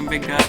big guy.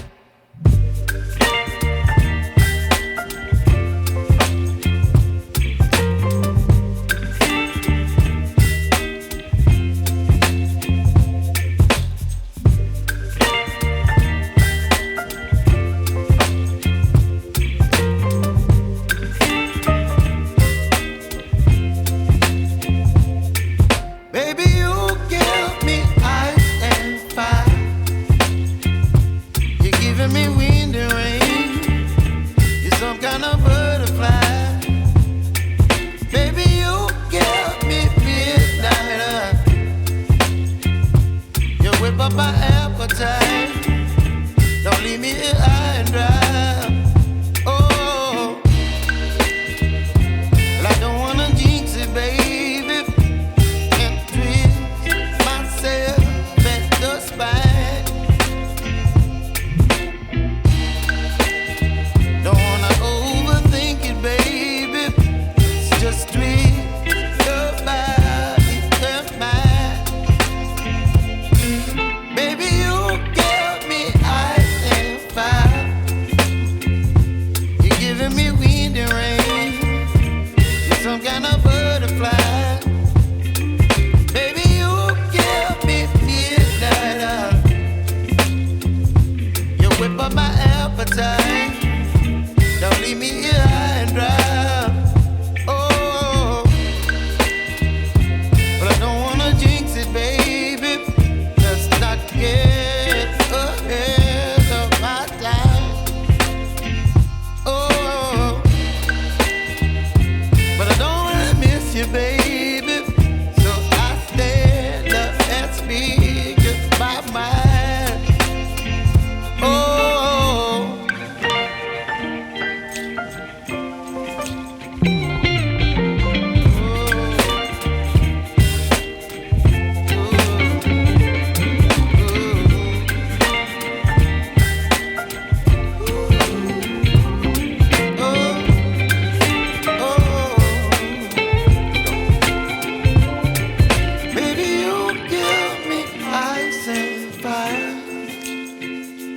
My appetite, don't leave me here high and dry. Oh, well, I don't wanna jinx it, baby, and twist myself at the spine. Don't wanna overthink it, baby. It's just twist your body and mine. Some kind of butterfly. Baby, you give me midnight. You whip up my appetite. Don't leave me here.